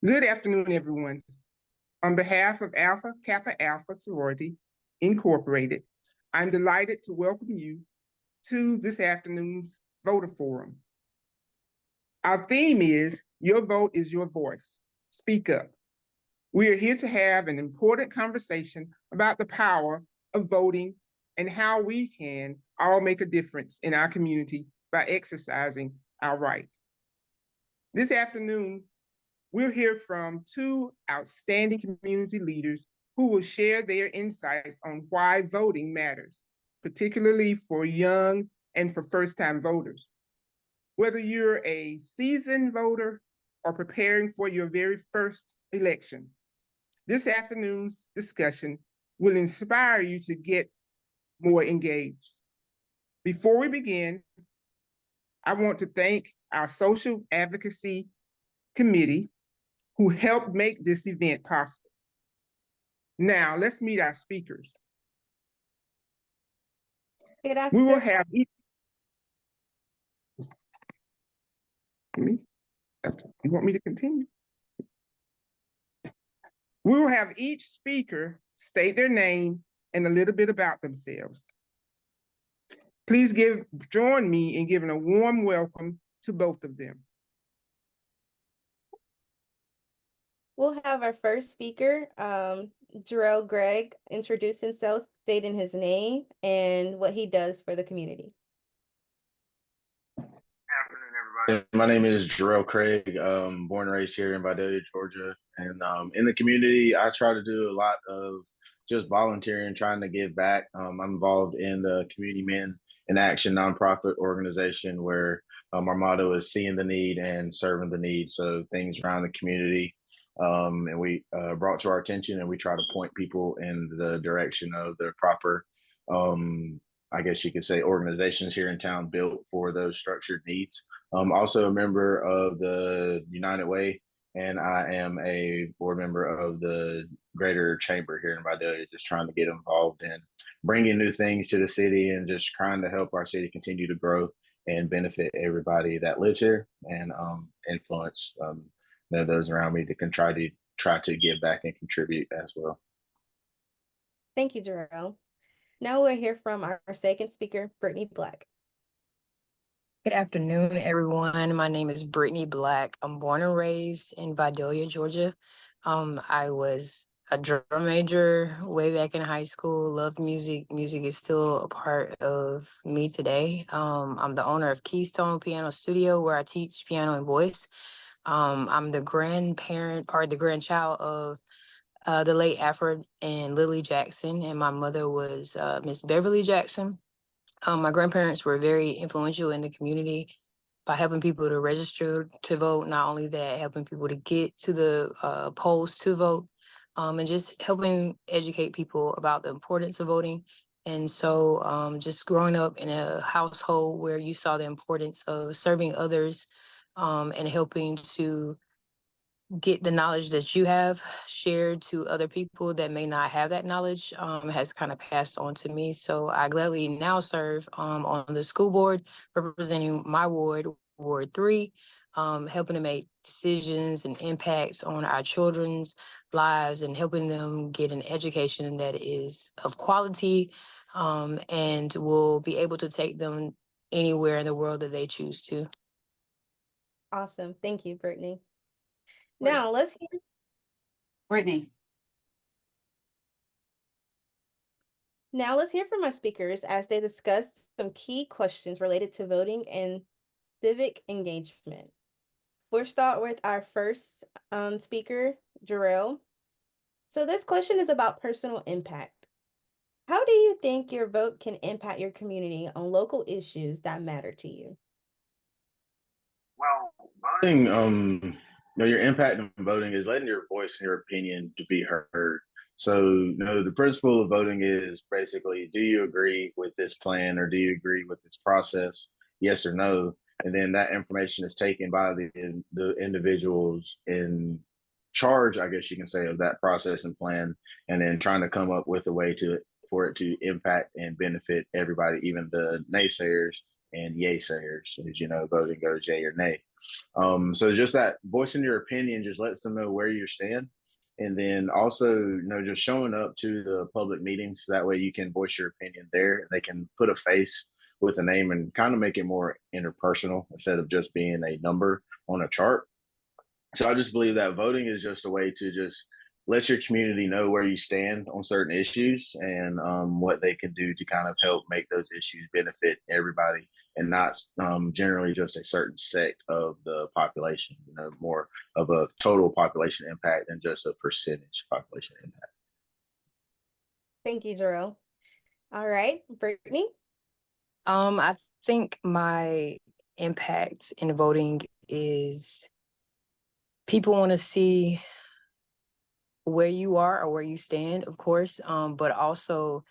Good afternoon, everyone. On behalf of Alpha Kappa Alpha Sorority, Incorporated, I'm delighted to welcome you to this afternoon's Voter Forum. Our theme is Your Vote is Your Voice. Speak up. We are here to have an important conversation about the power of voting and how we can all make a difference in our community by exercising our right. This afternoon, we'll hear from two outstanding community leaders who will share their insights on why voting matters, particularly for young and for first-time voters. Whether you're a seasoned voter or preparing for your very first election, this afternoon's discussion will inspire you to get more engaged. Before we begin, I want to thank our Social Advocacy Committee who helped make this event possible. Now, let's meet our speakers. Good We will afternoon. have each. You want me to continue? We will have each speaker state their name and a little bit about themselves. Please join me in giving a warm welcome to both of them. We'll have our first speaker, Jarrell Gregg, introduce himself, stating his name and what he does for the community. Good afternoon, everybody. My name is Jarrell Craig, born and raised here in Vidalia, Georgia. And in the community, I try to do a lot of just volunteering, trying to give back. I'm involved in the Community Men in Action nonprofit organization where our motto is seeing the need and serving the need. So things around the community. And we brought to our attention, and we try to point people in the direction of the proper I guess you could say organizations here in town built for those structured needs. Also a member of the United Way, and I am a board member of the Greater Chamber here in Vidalia, just trying to get involved in bringing new things to the city and just trying to help our city continue to grow and benefit everybody that lives here and influence those around me to try to give back and contribute as well. Thank you, Jarrell. Now we'll hear from our second speaker, Brittany Black. Good afternoon, everyone. My name is Brittany Black. I'm born and raised in Vidalia, Georgia. I was a drum major way back in high school, loved music. Music is still a part of me today. I'm the owner of Keystone Piano Studio, where I teach piano and voice. I'm the grandparent or the grandchild of the late Alfred and Lily Jackson, and my mother was Miss Beverly Jackson. My grandparents were very influential in the community by helping people to register to vote. Not only that, helping people to get to the polls to vote, and just helping educate people about the importance of voting. And so just growing up in a household where you saw the importance of serving others and helping to get the knowledge that you have shared to other people that may not have that knowledge has kind of passed on to me. So I gladly now serve on the school board representing my ward, Ward 3, helping to make decisions and impacts on our children's lives and helping them get an education that is of quality and will be able to take them anywhere in the world that they choose to. Awesome. Thank you, Brittany. Now let's hear Brittany. Now let's hear from our speakers as they discuss some key questions related to voting and civic engagement. We'll start with our first speaker, Jarrell. So this question is about personal impact. How do you think your vote can impact your community on local issues that matter to you? Well, voting, your impact on voting is letting your voice and your opinion to be heard. So, the principle of voting is basically, do you agree with this plan or do you agree with this process? Yes or no. And then that information is taken by the individuals in charge, I guess you can say, of that process and plan, and then trying to come up with a way for it to impact and benefit everybody, even the naysayers and yay sayers. As you know, voting goes yay or nay. So just that voicing your opinion just lets them know where you stand. And then also, just showing up to the public meetings. That way you can voice your opinion there. And they can put a face with a name and kind of make it more interpersonal instead of just being a number on a chart. So I just believe that voting is just a way to just let your community know where you stand on certain issues and what they can do to kind of help make those issues benefit everybody and not generally just a certain sect of the population, more of a total population impact than just a percentage population impact. Thank you, Jarrell. All right, Brittany. I think my impact in voting is people want to see where you are or where you stand, of course, but also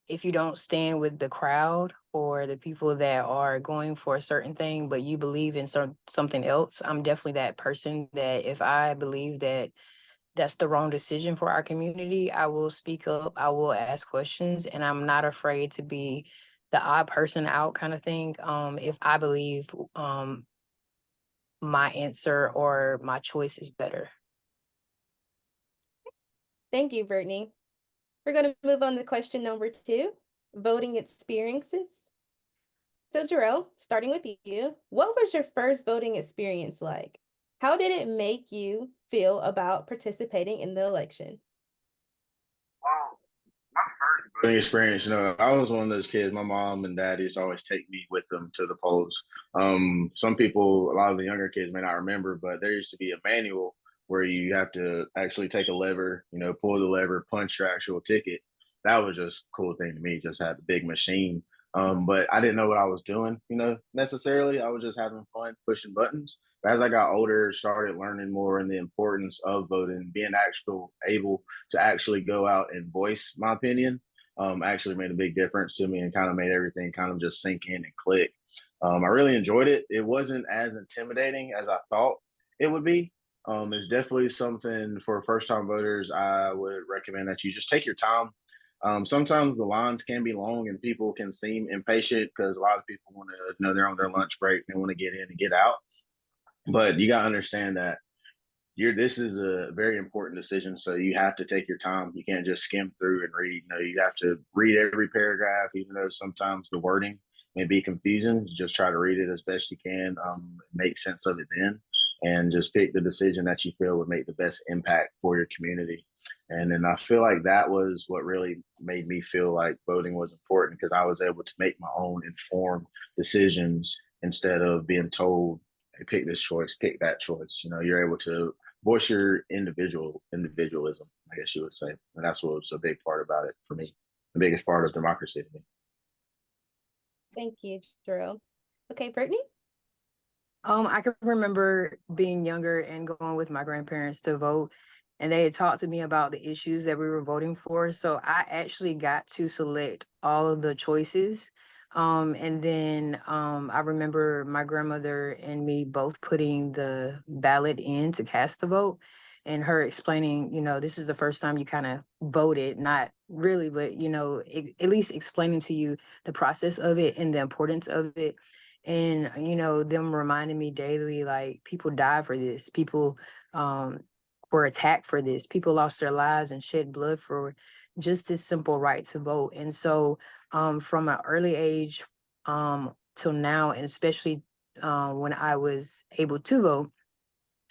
if you don't stand with the crowd or the people that are going for a certain thing, but you believe in something else, I'm definitely that person that if I believe that that's the wrong decision for our community, I will speak up, I will ask questions, and I'm not afraid to be the odd person out kind of thing. If I believe my answer or my choice is better. Thank you, Brittany. We're going to move on to question number 2, voting experiences. So, Jarrell, starting with you, what was your first voting experience like? How did it make you feel about participating in the election? Well, my first voting experience, I was one of those kids. My mom and dad used to always take me with them to the polls. Some people, a lot of the younger kids may not remember, but there used to be a manual where you have to actually take a lever, pull the lever, punch your actual ticket. That was just a cool thing to me, just had the big machine. But I didn't know what I was doing, necessarily. I was just having fun pushing buttons. But as I got older, started learning more in the importance of voting, being able to actually go out and voice my opinion actually made a big difference to me and kind of made everything kind of just sink in and click. I really enjoyed it. It wasn't as intimidating as I thought it would be. It's definitely something for first time voters. I would recommend that you just take your time. Sometimes the lines can be long and people can seem impatient because a lot of people want to know they're on their lunch break. They want to get in and get out. But you got to understand that this is a very important decision, so you have to take your time. You can't just skim through and read. You have to read every paragraph, even though sometimes the wording may be confusing. Just try to read it as best you can, make sense of it then, and just pick the decision that you feel would make the best impact for your community. And then I feel like that was what really made me feel like voting was important because I was able to make my own informed decisions instead of being told, hey, pick this choice, pick that choice. You're able to voice your individualism, I guess you would say. And that's what was a big part about it for me, the biggest part of democracy to me. Thank you, Jarrell. Okay, Brittany? I can remember being younger and going with my grandparents to vote, and they had talked to me about the issues that we were voting for. So I actually got to select all of the choices. And then I remember my grandmother and me both putting the ballot in to cast the vote and her explaining, this is the first time you kind of voted, not really, but, at least explaining to you the process of it and the importance of it. And, them reminding me daily, like, people died for this. People were attacked for this. People lost their lives and shed blood for just this simple right to vote. And so from an early age till now, and especially when I was able to vote,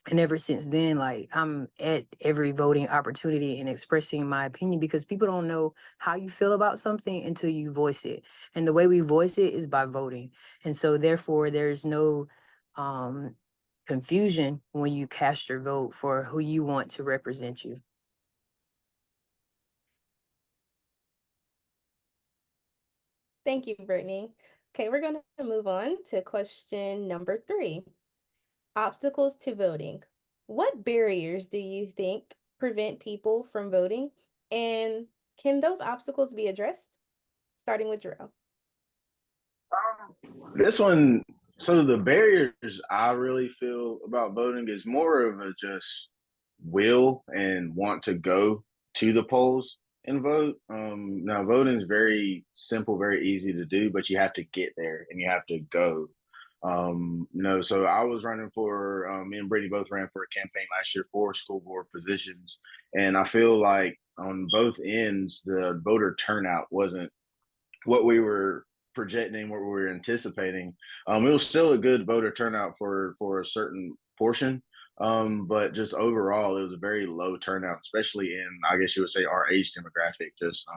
and ever since then, like, I'm at every voting opportunity and expressing my opinion because people don't know how you feel about something until you voice it. And the way we voice it is by voting. And so therefore there's no confusion when you cast your vote for who you want to represent you. Thank you, Brittany. Okay, we're going to move on to question number 3. Obstacles to voting. What barriers do you think prevent people from voting? And can those obstacles be addressed? Starting with Jarrell. This one, so the barriers I really feel about voting is more of a just will and want to go to the polls and vote. Now, voting is very simple, very easy to do, but you have to get there and you have to go. So I was running for, me and Brittany both ran for a campaign last year for school board positions. And I feel like on both ends, the voter turnout wasn't what we were projecting, what we were anticipating. It was still a good voter turnout for a certain portion, but just overall, it was a very low turnout, especially in, I guess you would say, our age demographic, just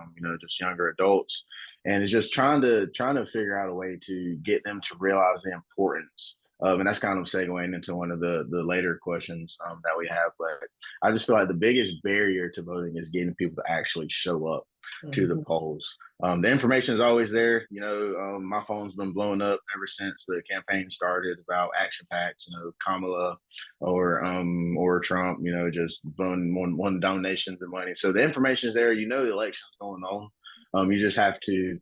just younger adults, and it's just trying to figure out a way to get them to realize the importance of, and that's kind of segueing into one of the later questions that we have. But I just feel like the biggest barrier to voting is getting people to actually show up to the polls. The information is always there. My phone's been blowing up ever since the campaign started about action packs. Kamala or Trump. Just one donations and money. So the information is there. The election's going on.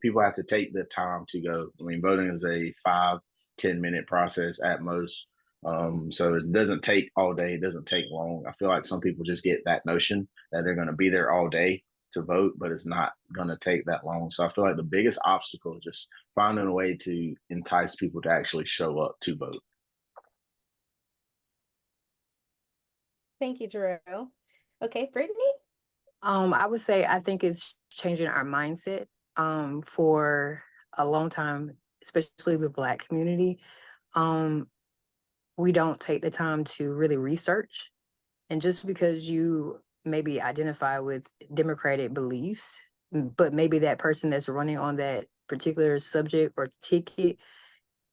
People have to take the time to go. I mean, voting is a 5-10 minute process at most. So it doesn't take all day. It doesn't take long. I feel like some people just get that notion that they're going to be there all day to vote, but it's not going to take that long. So I feel like the biggest obstacle is just finding a way to entice people to actually show up to vote. Thank you, Jarrell. Okay, Brittany? I would say I think it's changing our mindset. For a long time, especially the Black community, we don't take the time to really research. And just because you maybe identify with Democratic beliefs, but maybe that person that's running on that particular subject or ticket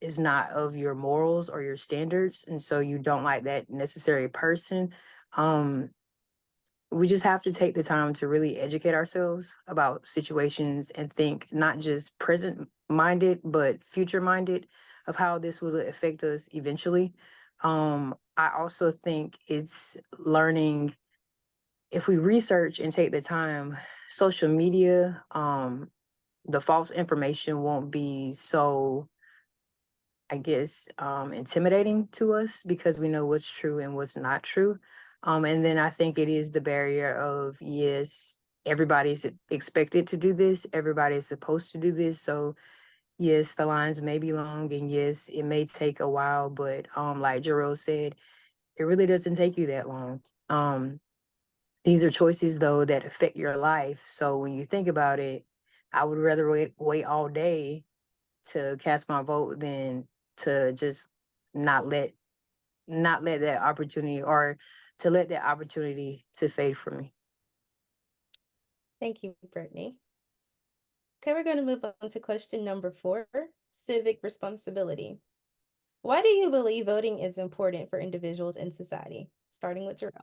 is not of your morals or your standards, and so you don't like that necessary person. We just have to take the time to really educate ourselves about situations and think not just present minded, but future minded of how this will affect us eventually. I also think it's learning, if we research and take the time, social media, the false information won't be so, I guess, intimidating to us because we know what's true and what's not true. And then I think it is the barrier of, yes, everybody's expected to do this, everybody's supposed to do this. So yes, the lines may be long, and yes, it may take a while, but like Jarrell said, it really doesn't take you that long. These are choices though that affect your life. So when you think about it, I would rather wait all day to cast my vote than to just not let that opportunity, or to let that opportunity to fade from me. Thank you, Brittany. Okay, we're going to move on to question number 4, civic responsibility. Why do you believe voting is important for individuals in society? Starting with Jarrell.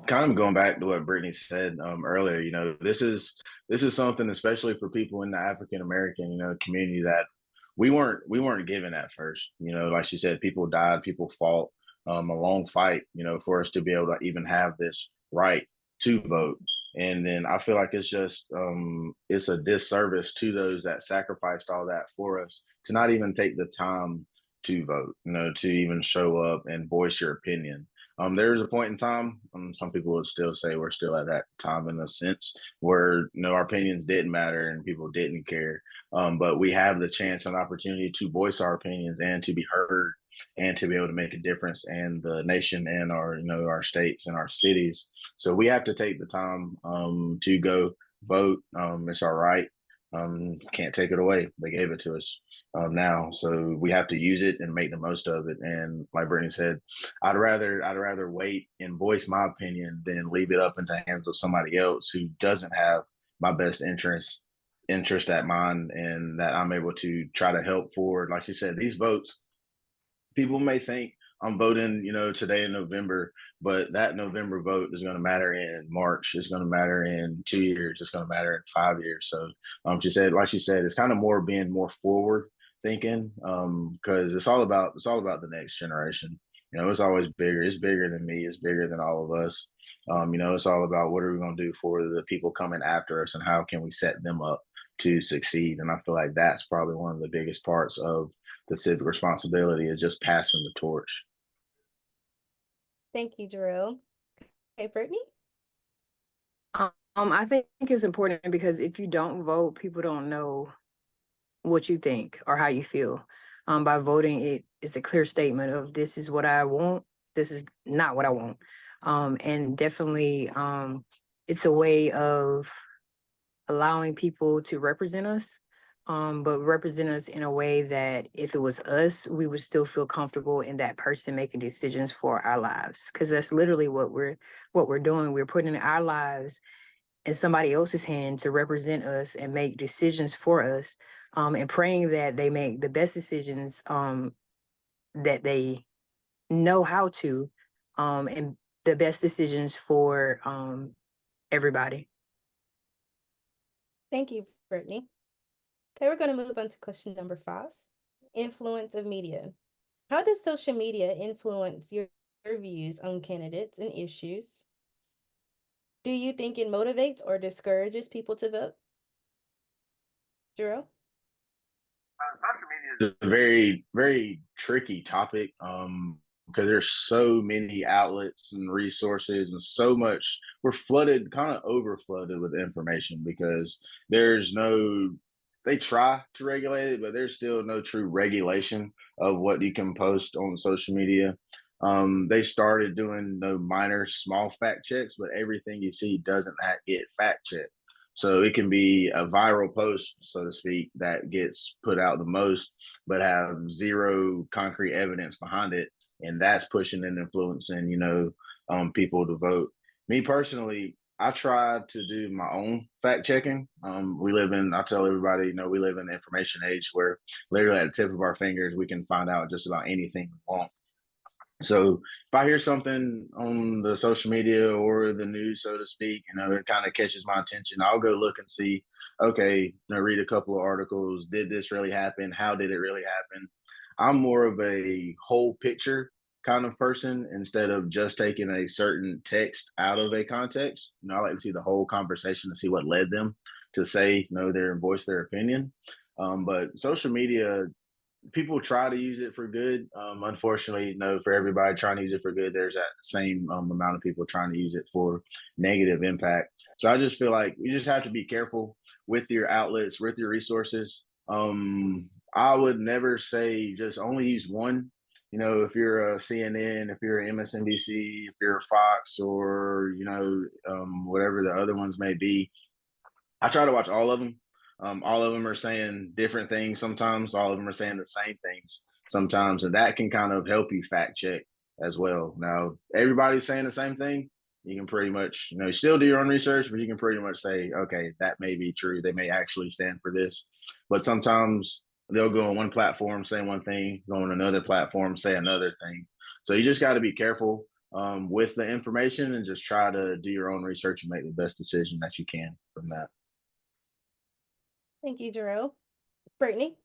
Kind of going back to what Brittany said earlier, this is something, especially for people in the African American, community, that we weren't given at first. Like she said, people died, people fought a long fight, for us to be able to even have this right to vote. And then I feel like it's just it's a disservice to those that sacrificed all that for us to not even take the time to vote, to even show up and voice your opinion. There was a point in time, some people would still say we're still at that time in a sense where our opinions didn't matter and people didn't care. But we have the chance and opportunity to voice our opinions and to be heard and to be able to make a difference in the nation and our states and our cities. So we have to take the time to go vote. It's our right. Can't take it away. They gave it to us now, so we have to use it and make the most of it. And like Brittany said, I'd rather wait and voice my opinion than leave it up into the hands of somebody else who doesn't have my best interest at mind, and that I'm able to try to help forward. Like you said, these votes, people may think I'm voting, today in November, but that November vote is going to matter in March. It's going to matter in 2 years. It's going to matter in 5 years. So, she said, it's kind of more being more forward thinking, because it's all about the next generation. It's always bigger. It's bigger than me. It's bigger than all of us. It's all about what are we going to do for the people coming after us, and how can we set them up to succeed. And I feel like that's probably one of the biggest parts of the civic responsibility, is just passing the torch. Thank you, Jarrell. Okay, Brittany? I think it's important because if you don't vote, people don't know what you think or how you feel. By voting, it is a clear statement of this is what I want, this is not what I want. And definitely it's a way of allowing people to represent us, but represent us in a way that if it was us, we would still feel comfortable in that person making decisions for our lives. Because that's literally what we're doing. We're putting our lives in somebody else's hand to represent us and make decisions for us, and praying that they make the best decisions that they know how to, and the best decisions for everybody. Thank you, Brittany. Okay, we're going to move on to question number 5. Influence of media. How does social media influence your views on candidates and issues? Do you think it motivates or discourages people to vote? Jerome? Social media is a very, very tricky topic because there's so many outlets and resources and so much. We're flooded, kind of over flooded with information because there's no, they try to regulate it, but there's still no true regulation of what you can post on social media. They started doing no minor small fact checks, but everything you see doesn't get fact checked. So it can be a viral post, so to speak, that gets put out the most, but have zero concrete evidence behind it, and that's pushing and influencing, people to vote. Me personally, I try to do my own fact checking. I tell everybody, we live in the information age where literally at the tip of our fingers, we can find out just about anything we want. So if I hear something on the social media or the news, so to speak, it kind of catches my attention, I'll go look and see, okay, read a couple of articles. Did this really happen? How did it really happen? I'm more of a whole picture kind of person instead of just taking a certain text out of a context. I like to see the whole conversation to see what led them to say, their voice, their opinion. But social media, people try to use it for good. Unfortunately, for everybody trying to use it for good, there's that same amount of people trying to use it for negative impact. So I just feel like you just have to be careful with your outlets, with your resources. I would never say just only use one. If you're a CNN, if you're an MSNBC, if you're a Fox, or whatever the other ones may be, I try to watch all of them. All of them are saying different things sometimes. All of them are saying the same things sometimes, and that can kind of help you fact check as well. Now, everybody's saying the same thing. You can pretty much, still do your own research, but you can pretty much say, okay, that may be true. They may actually stand for this. But sometimes they'll go on one platform, say one thing, go on another platform, say another thing. So you just got to be careful with the information and just try to do your own research and make the best decision that you can from that. Thank you, Jerome. Brittany?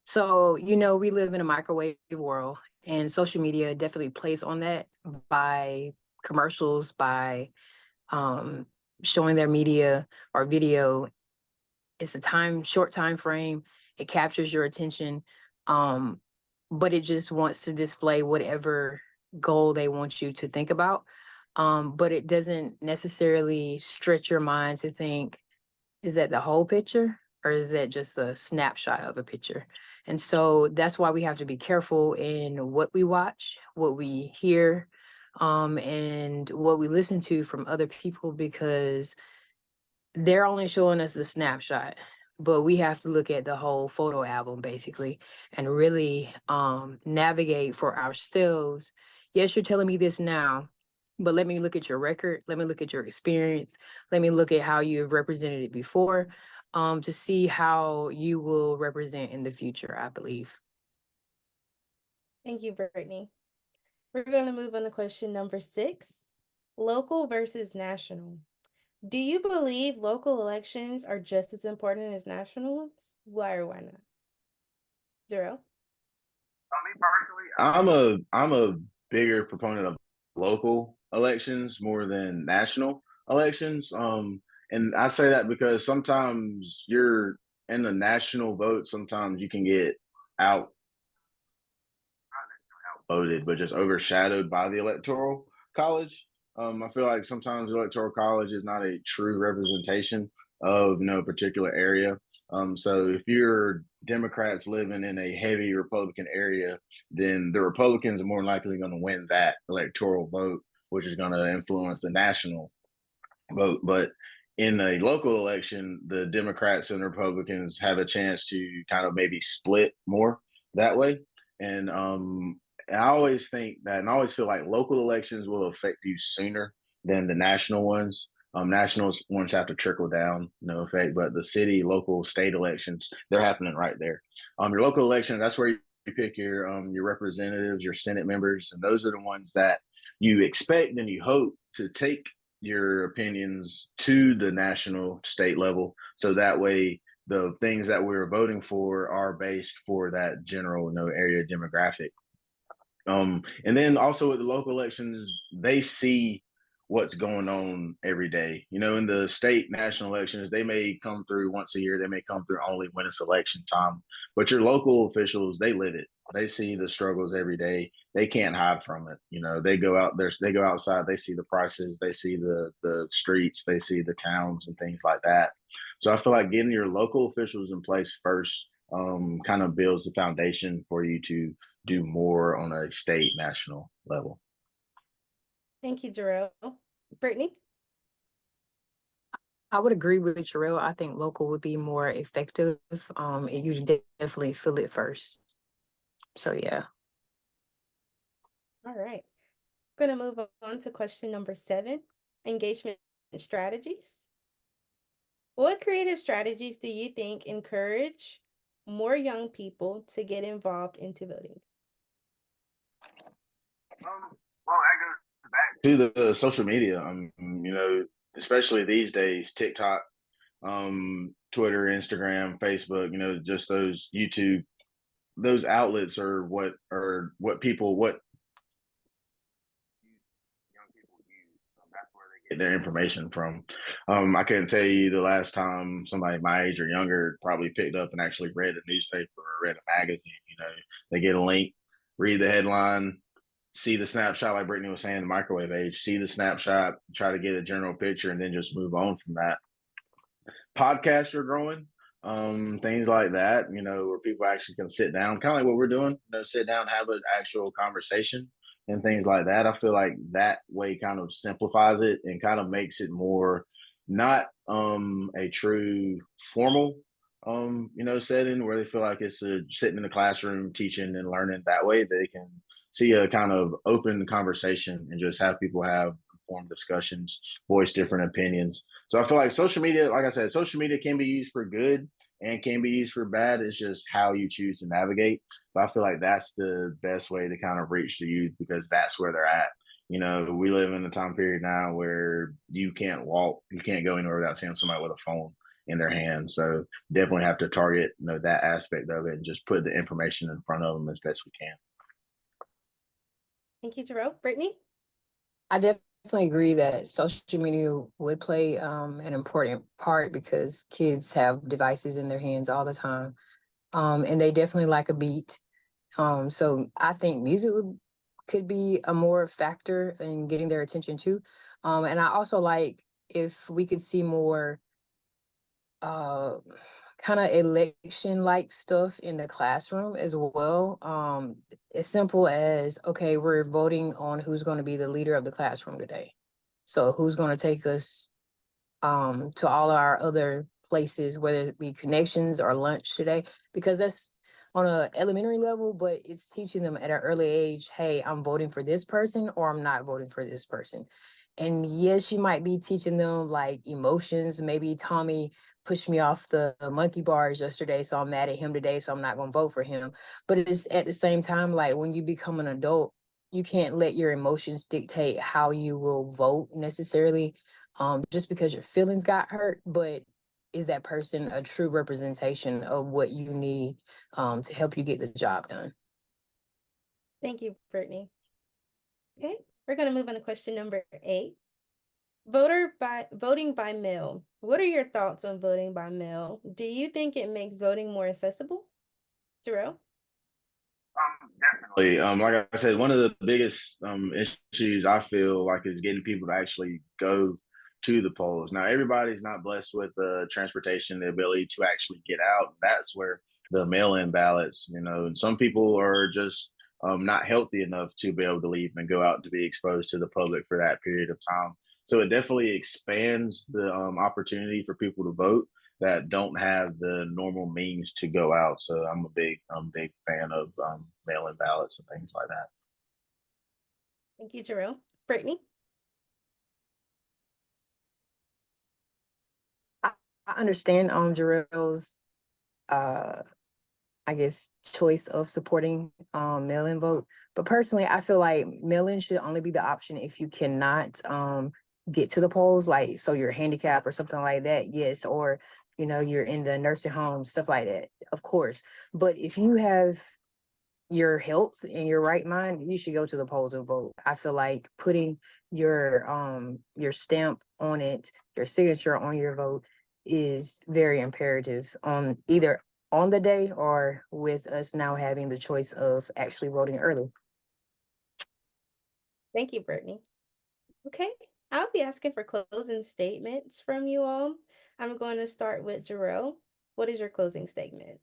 So, we live in a microwave world, and social media definitely plays on that by commercials, by showing their media or video. It's a short time frame. It captures your attention, but it just wants to display whatever goal they want you to think about. But it doesn't necessarily stretch your mind to think, is that the whole picture? Or is that just a snapshot of a picture? And so that's why we have to be careful in what we watch, what we hear, and what we listen to from other people, because they're only showing us the snapshot, but we have to look at the whole photo album basically and really navigate for ourselves. Yes, you're telling me this now, but let me look at your record. Let me look at your experience. Let me look at how you've represented it before, to see how you will represent in the future, I believe. Thank you, Brittany. We're going to move on to question number 6. Local versus national. Do you believe local elections are just as important as national ones? Why or why not? Zero. Me personally, I'm a bigger proponent of local elections more than national elections. And I say that because sometimes you're in the national vote, sometimes you can get outvoted, but just overshadowed by the electoral college. I feel like sometimes the electoral college is not a true representation of a particular area. So if you're Democrats living in a heavy Republican area, then the Republicans are more likely going to win that electoral vote, which is going to influence the national vote. But in a local election, the Democrats and Republicans have a chance to kind of maybe split more that way. And I always think that, and I always feel like local elections will affect you sooner than the national ones. National ones have to trickle down, no effect, but the city, local, state elections, they're happening right there. Your local election, that's where you pick your representatives, your Senate members, and those are the ones that you expect and you hope to take your opinions to the national state level. So that way the things that we're voting for are based for that general area demographic. And then also with the local elections, they see what's going on every day. In the state national elections, they may come through once a year. They may come through only when it's election time. But your local officials, they live it. They see the struggles every day. They can't hide from it. They go out there, they go outside, they see the prices, they see the streets, they see the towns and things like that. So I feel like getting your local officials in place first kind of builds the foundation for you to do more on a state national level. Thank you, Jarrell. Brittany? I would agree with Jarrell. I think local would be more effective. And you definitely feel it first. So yeah. All right. We're going to move on to question number 7, engagement strategies. What creative strategies do you think encourage more young people to get involved into voting? Well, that goes back to the social media. Especially these days, TikTok, Twitter, Instagram, Facebook. Just those YouTube, those outlets are what young people use. That's where they get their information from. I couldn't tell you the last time somebody my age or younger probably picked up and actually read a newspaper or read a magazine. They get a link, read the headline, see the snapshot, like Brittany was saying, the microwave age, see the snapshot, try to get a general picture, and then just move on from that. Podcasts are growing, things like that, where people actually can sit down, kind of like what we're doing, sit down, have an actual conversation and things like that. I feel like that way kind of simplifies it and kind of makes it more not a true formal setting where they feel like it's sitting in the classroom teaching and learning. That way they can see a kind of open conversation and just have people have informed discussions, voice different opinions. So I feel like social media, like I said, social media can be used for good and can be used for bad. It's just how you choose to navigate. But I feel like that's the best way to kind of reach the youth because that's where they're at. We live in a time period now where you can't walk, you can't go anywhere without seeing somebody with a phone in their hand. So definitely have to target, that aspect of it and just put the information in front of them as best we can. Thank you, Jarrell. Brittany? I definitely agree that social media would play an important part because kids have devices in their hands all the time. And they definitely like a beat. So I think music could be a more factor in getting their attention too. And I also like if we could see more kind of election like stuff in the classroom as well. As simple as, okay, we're voting on who's going to be the leader of the classroom today. So who's going to take us to all our other places, whether it be connections or lunch today, because that's on an elementary level, but it's teaching them at an early age, hey, I'm voting for this person or I'm not voting for this person. And yes, you might be teaching them like emotions. Maybe Tommy pushed me off the monkey bars yesterday, so I'm mad at him today, so I'm not going to vote for him. But it's at the same time, like when you become an adult, you can't let your emotions dictate how you will vote necessarily, just because your feelings got hurt. But is that person a true representation of what you need to help you get the job done? Thank you, Brittany. Okay, we're going to move on to question number 8. Voting by mail. What are your thoughts on voting by mail? Do you think it makes voting more accessible? Jarrell? Definitely. Like I said, one of the biggest issues I feel like is getting people to actually go to the polls. Now, everybody's not blessed with transportation, the ability to actually get out. That's where the mail-in ballots, and some people are just not healthy enough to be able to leave and go out to be exposed to the public for that period of time. So it definitely expands the opportunity for people to vote that don't have the normal means to go out. So I'm a big fan of mail-in ballots and things like that. Thank you, Jerome. Brittany? I understand Jarrell's I guess choice of supporting mail-in vote. But personally, I feel like mail-in should only be the option if you cannot get to the polls, like so you're handicapped or something like that, yes, or you're in the nursing home, stuff like that, of course. But if you have your health and your right mind, you should go to the polls and vote. I feel like putting your stamp on it, your signature on your vote is very imperative on either on the day or with us now having the choice of actually voting early. Thank you, Brittany. Okay, I'll be asking for closing statements from you all. I'm going to start with Jarrell. What is your closing statement?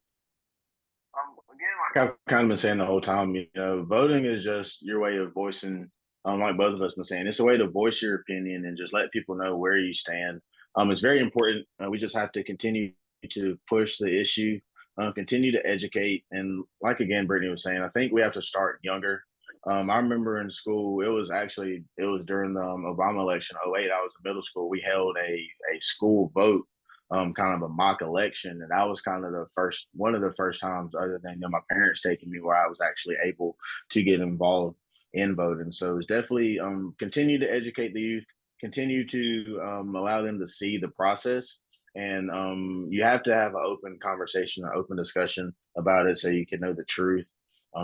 Again, like I've kind of been saying the whole time, voting is just your way of voicing, like both of us been saying, it's a way to voice your opinion and just let people know where you stand. It's very important. We just have to continue to push the issue, continue to educate. And like, again, Brittany was saying, I think we have to start younger. I remember in school, it was during the Obama election, 2008, I was in middle school. We held a school vote, kind of a mock election. And that was kind of one of the first times, other than my parents taking me, where I was actually able to get involved in voting. So it's definitely continue to educate the youth, continue to allow them to see the process. And you have to have an open conversation, an open discussion about it so you can know the truth,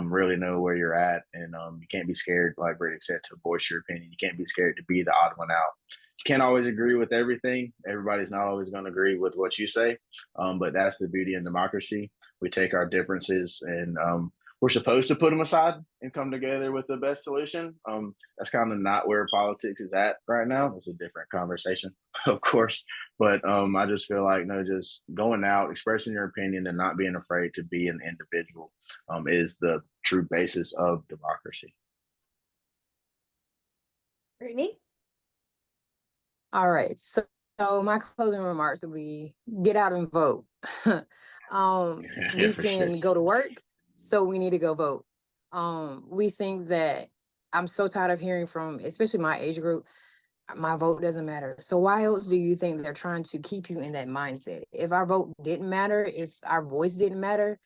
really know where you're at. And you can't be scared, like Brady said, to voice your opinion. You can't be scared to be the odd one out. You can't always agree with everything. Everybody's not always going to agree with what you say, but that's the beauty in democracy. We take our differences and we're supposed to put them aside and come together with the best solution. That's kind of not where politics is at right now. It's a different conversation, of course. But I just feel like, just going out, expressing your opinion and not being afraid to be an individual is the true basis of democracy. Brittany? All right. So my closing remarks will be get out and vote. We can go to work, so we need to go vote. We think that I'm so tired of hearing from, especially my age group, my vote doesn't matter. So why else do you think they're trying to keep you in that mindset? If our vote didn't matter, if our voice didn't matter,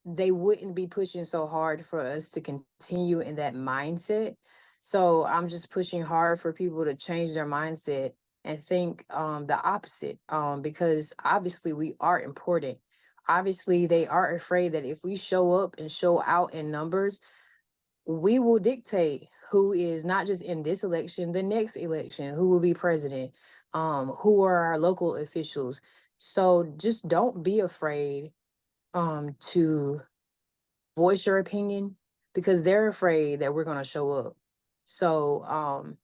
they wouldn't be pushing so hard for us to continue in that mindset. So I'm just pushing hard for people to change their mindset and think the opposite, because obviously we are important. Obviously, they are afraid that if we show up and show out in numbers, we will dictate who is not just in this election, the next election, who will be president, who are our local officials. So just don't be afraid to voice your opinion, because they're afraid that we're going to show up. So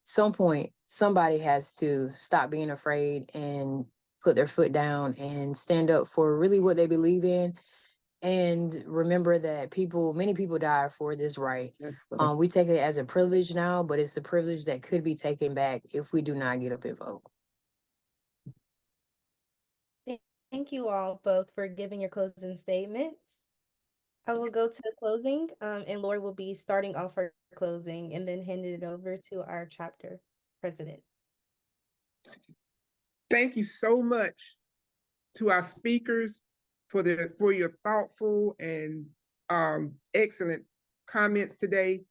some point somebody has to stop being afraid and put their foot down and stand up for really what they believe in, and remember that many people die for this right. We take it as a privilege now, but it's a privilege that could be taken back if we do not get up and vote. Thank you all both for giving your closing statements. I will go to the closing, and Lori will be starting off her closing and then handing it over to our chapter president. Thank you so much to our speakers for your thoughtful and excellent comments today,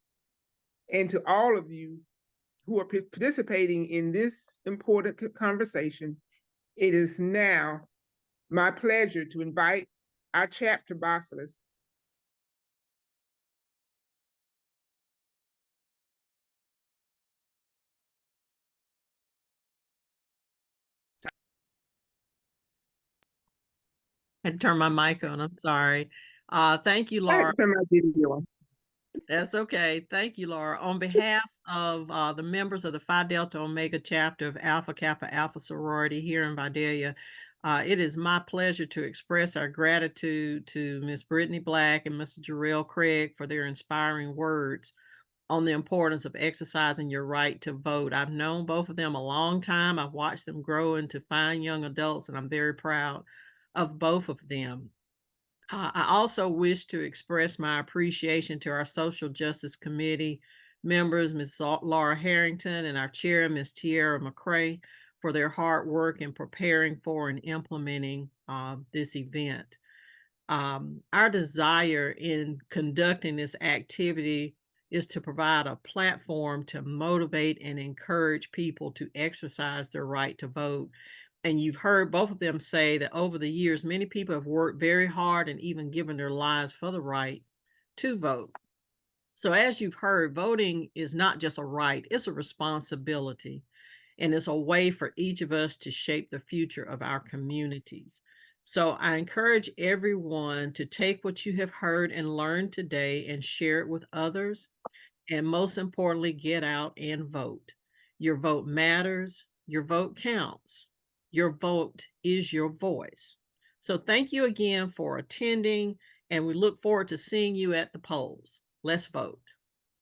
and to all of you who are participating in this important conversation. It is now my pleasure to invite our chapter bosses I had to turn my mic on. I'm sorry. Thank you, Laura. turn my video on. That's okay. Thank you, Laura. On behalf of the members of the Phi Delta Omega Chapter of Alpha Kappa Alpha Sorority here in Vidalia, it is my pleasure to express our gratitude to Ms. Brittany Black and Mr. Jarrell Craig for their inspiring words on the importance of exercising your right to vote. I've known both of them a long time. I've watched them grow into fine young adults, and I'm very proud of both of them. I also wish to express my appreciation to our Social Justice Committee members, Ms. Laura Harrington, and our chair, Ms. Tiara McCrae, for their hard work in preparing for and implementing this event. Our desire in conducting this activity is to provide a platform to motivate and encourage people to exercise their right to vote. And you've heard both of them say that over the years, many people have worked very hard and even given their lives for the right to vote. So as you've heard, voting is not just a right, it's a responsibility. And it's a way for each of us to shape the future of our communities. So I encourage everyone to take what you have heard and learned today and share it with others. And most importantly, get out and vote. Your vote matters. Your vote counts. Your vote is your voice. So thank you again for attending, and we look forward to seeing you at the polls. Let's vote.